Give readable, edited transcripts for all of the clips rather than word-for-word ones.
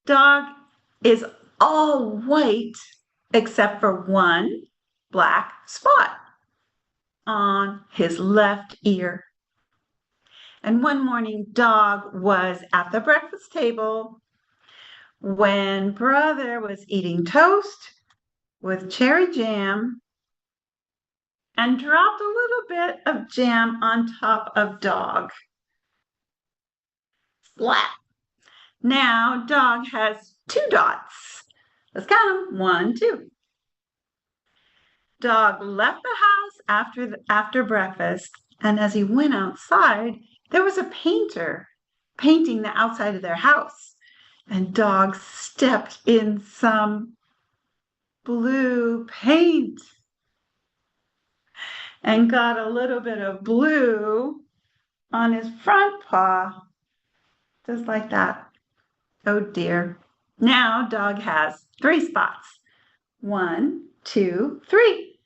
Dog is all white except for one black spot on his left ear. And one morning, Dog was at the breakfast table when Brother was eating toast with cherry jam and dropped a little bit of jam on top of Dog. Splat! Now Dog has two dots. Let's count them. 1, 2. Dog left the house after breakfast, and as he went outside, there was a painter painting the outside of their house. And Dog stepped in some blue paint and got a little bit of blue on his front paw, just like that. Oh dear. Now Dog has 3 spots. 1, 2, 3.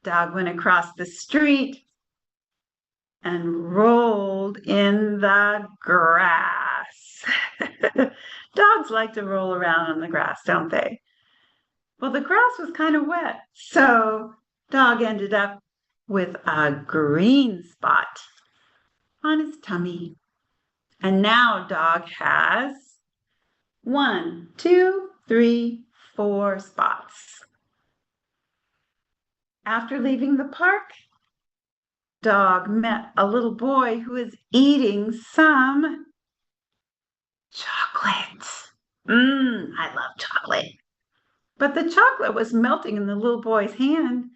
Dog went across the street and rolled in the grass. Dogs like to roll around on the grass, don't they? Well, the grass was kind of wet, so Dog ended up with a green spot on his tummy. And now Dog has 1, 2, 3, 4 spots. After leaving the park, Dog met a little boy who was eating some chocolate. I love chocolate. But the chocolate was melting in the little boy's hand,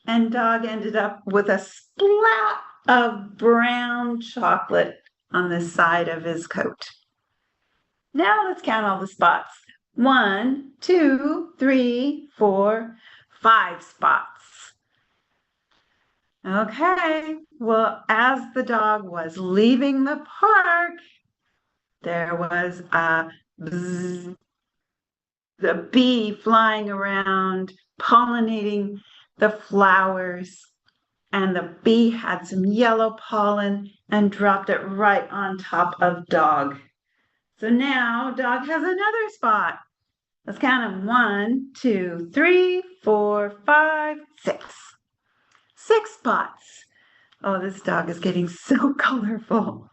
and Dog ended up with a splat of brown chocolate on the side of his coat. Now let's count all the spots. 1, 2, 3, 4, 5 spots. Okay, well, as the dog was leaving the park, there was a bzzz, the bee flying around, pollinating the flowers, and the bee had some yellow pollen and dropped it right on top of Dog. So now Dog has another spot. Let's count them. 1, 2, 3, 4, 5, 6. 6 spots. Oh, this dog is getting so colorful.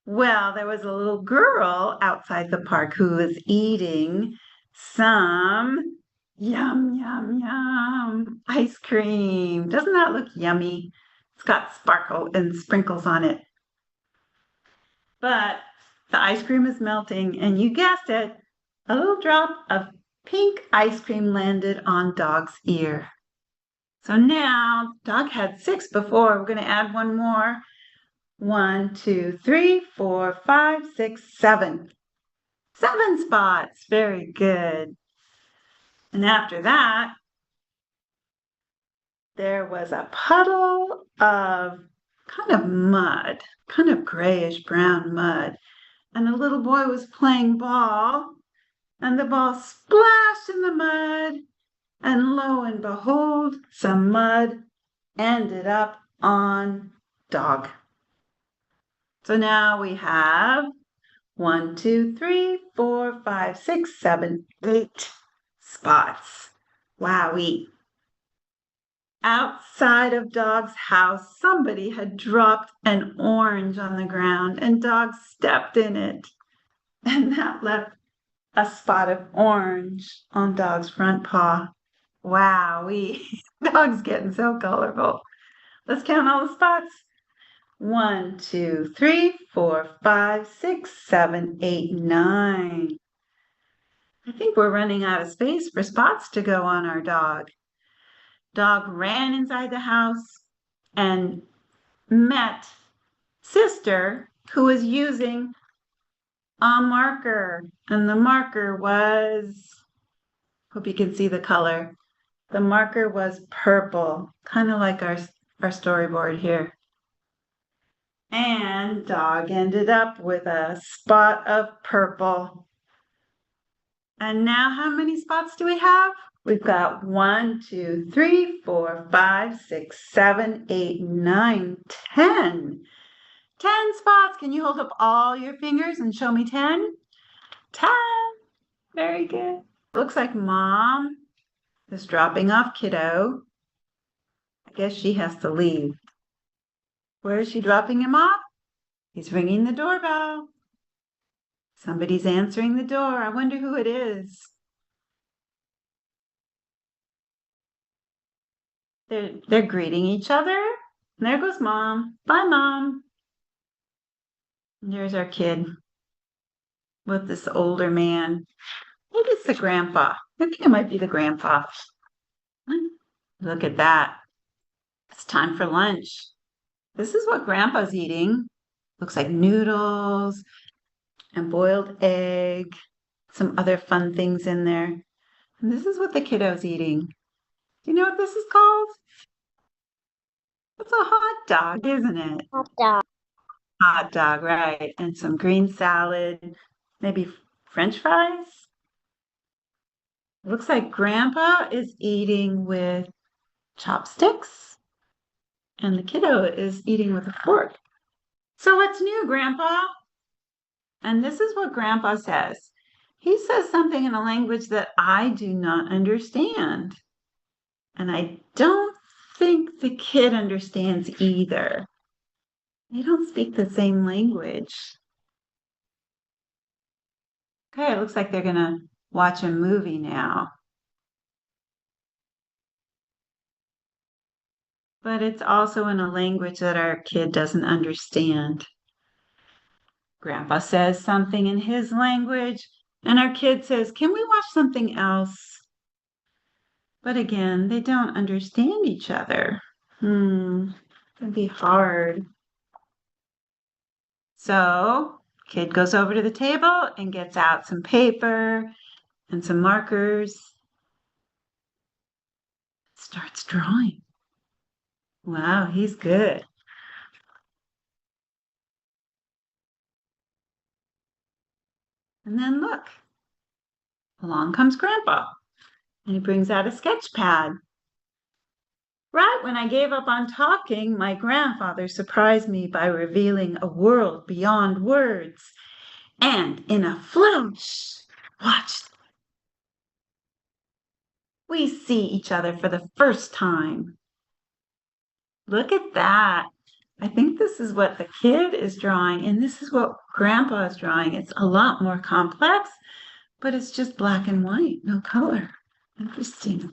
Well, there was a little girl outside the park who was eating some yum, yum, yum ice cream. Doesn't that look yummy? It's got sparkle and sprinkles on it. But the ice cream is melting, and you guessed it, a little drop of pink ice cream landed on Dog's ear. So now, Dog had 6 before. We're going to add one more. 1, 2, 3, 4, 5, 6, 7. 7 spots. Very good. And after that, there was a puddle of kind of mud, kind of grayish brown mud. And the little boy was playing ball, and the ball splashed in the mud. And lo and behold, some mud ended up on Dog. So now we have 1, 2, 3, 4, 5, 6, 7, 8 spots. Wowee. Outside of Dog's house, somebody had dropped an orange on the ground, and Dog stepped in it. And that left a spot of orange on Dog's front paw. Wowee. Dog's getting so colorful. Let's count all the spots. 1, 2, 3, 4, 5, 6, 7, 8, 9. I think we're running out of space for spots to go on our dog. Dog ran inside the house and met Sister, who was using a marker. And the marker was, hope you can see the color. The marker was purple, kind of like our storyboard here. And Dog ended up with a spot of purple. And now how many spots do we have? We've got 1, 2, 3, 4, 5, 6, 7, 8, 9, 10. 10 spots. Can you hold up all your fingers and show me 10? 10. Very good. Looks like Mom is dropping off Kiddo. I guess she has to leave. Where is she dropping him off? He's ringing the doorbell. Somebody's answering the door. I wonder who it is. They're greeting each other. And there goes Mom. Bye, Mom. And there's our kid with this older man. Maybe it's the grandpa. I think it might be the grandpa. Look at that. It's time for lunch. This is what Grandpa's eating. Looks like noodles and boiled egg, some other fun things in there. And this is what the kiddo's eating. Do you know what this is called? It's a hot dog, isn't it? Hot dog. Hot dog, right. And some green salad, maybe French fries. It looks like Grandpa is eating with chopsticks, and the kiddo is eating with a fork. So what's new, Grandpa? And this is what Grandpa says. He says something in a language that I do not understand. And I don't think the kid understands either. They don't speak the same language. Okay, it looks like they're going to watch a movie now. But it's also in a language that our kid doesn't understand. Grandpa says something in his language, and our kid says, "Can we watch something else?" But again, they don't understand each other. It'd be hard. So, kid goes over to the table and gets out some paper and some markers. Starts drawing. Wow, he's good. And then look, along comes Grandpa, and he brings out a sketch pad. Right when I gave up on talking, my grandfather surprised me by revealing a world beyond words. And in a flash, watch, we see each other for the first time. Look at that. I think this is what the kid is drawing, and this is what Grandpa is drawing. It's a lot more complex, but it's just black and white, no color. Interesting.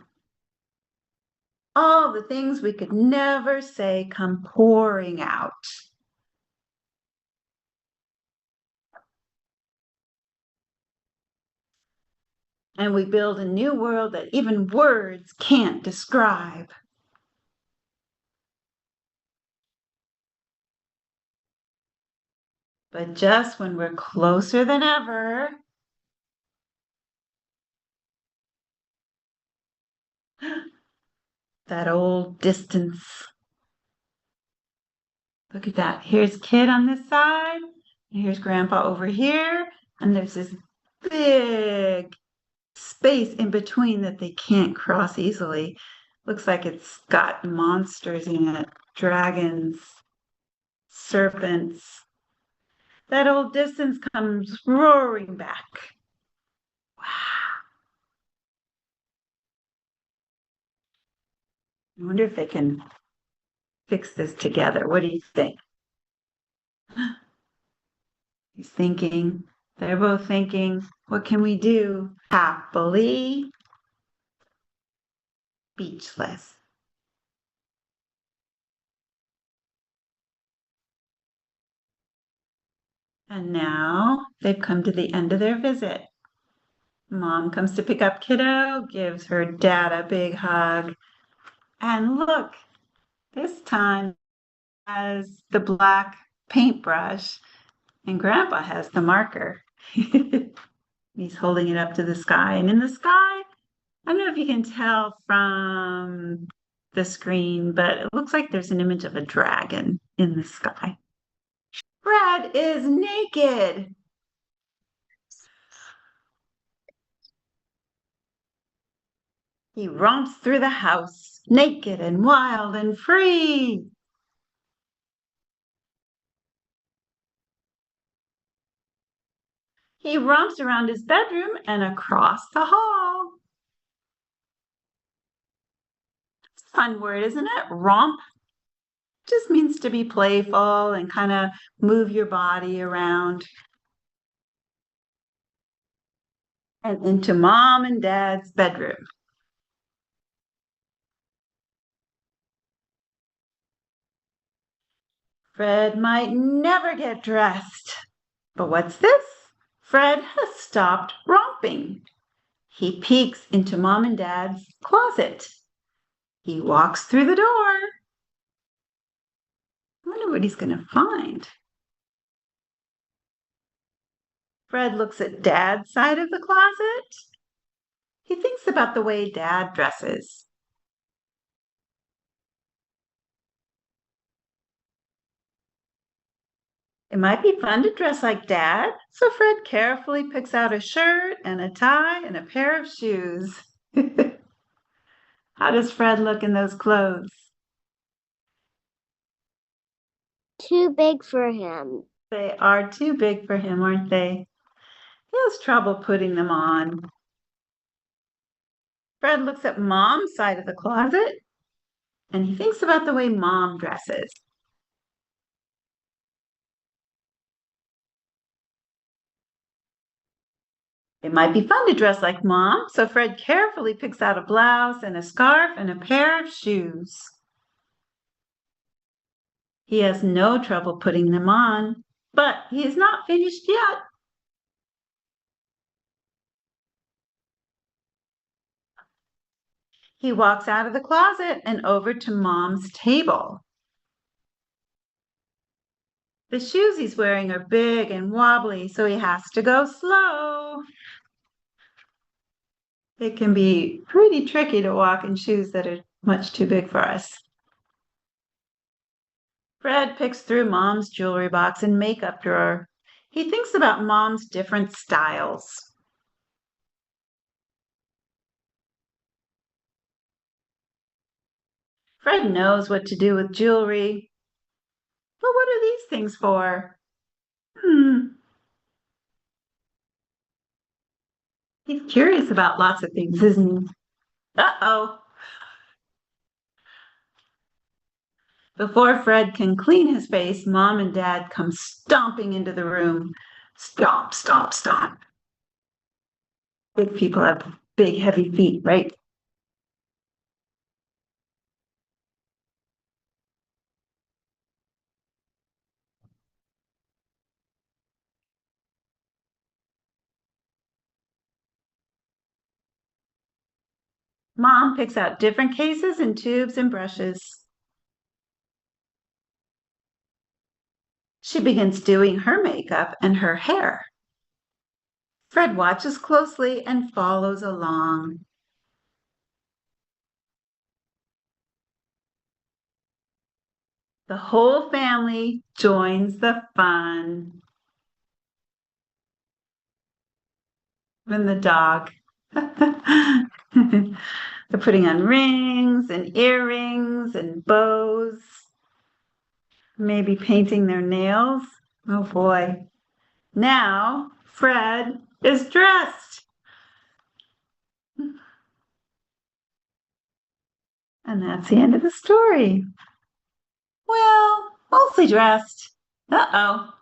All the things we could never say come pouring out. And we build a new world that even words can't describe. But just when we're closer than ever, that old distance. Look at that. Here's kid on this side, and here's Grandpa over here, and there's this big space in between that they can't cross easily. Looks like it's got monsters in it, dragons, serpents. That old distance comes roaring back. Wow. I wonder if they can fix this together. What do you think? He's thinking, they're both thinking, what can we do? Happily speechless. And now they've come to the end of their visit. Mom comes to pick up Kiddo, gives her dad a big hug. And look, this time has the black paintbrush, and Grandpa has the marker. He's holding it up to the sky. And in the sky, I don't know if you can tell from the screen, but it looks like there's an image of a dragon in the sky. Brad is naked. He romps through the house, naked and wild and free. He romps around his bedroom and across the hall. It's a fun word, isn't it? Romp just means to be playful and kind of move your body around. And into mom and dad's bedroom. Fred might never get dressed. But what's this? Fred has stopped romping. He peeks into mom and dad's closet. He walks through the door. I wonder what he's going to find. Fred looks at dad's side of the closet. He thinks about the way dad dresses. It might be fun to dress like dad, so Fred carefully picks out a shirt and a tie and a pair of shoes. How does Fred look in those clothes? Too big for him. They are too big for him, aren't they? He has trouble putting them on. Fred looks at mom's side of the closet and he thinks about the way mom dresses. It might be fun to dress like mom, so Fred carefully picks out a blouse and a scarf and a pair of shoes. He has no trouble putting them on, but he is not finished yet. He walks out of the closet and over to mom's table. The shoes he's wearing are big and wobbly, so he has to go slow. It can be pretty tricky to walk in shoes that are much too big for us. Fred picks through mom's jewelry box and makeup drawer. He thinks about mom's different styles. Fred knows what to do with jewelry. But what are these things for? He's curious about lots of things, isn't he? Uh-oh. Before Fred can clean his face, mom and dad come stomping into the room. Stomp, stomp, stomp. Big people have big, heavy feet, right? Mom picks out different cases and tubes and brushes. She begins doing her makeup and her hair. Fred watches closely and follows along. The whole family joins the fun. Even the dog. They're putting on rings and earrings and bows. Maybe painting their nails. Oh boy. Now Fred is dressed. And that's the end of the story. Well, mostly dressed. Uh-oh.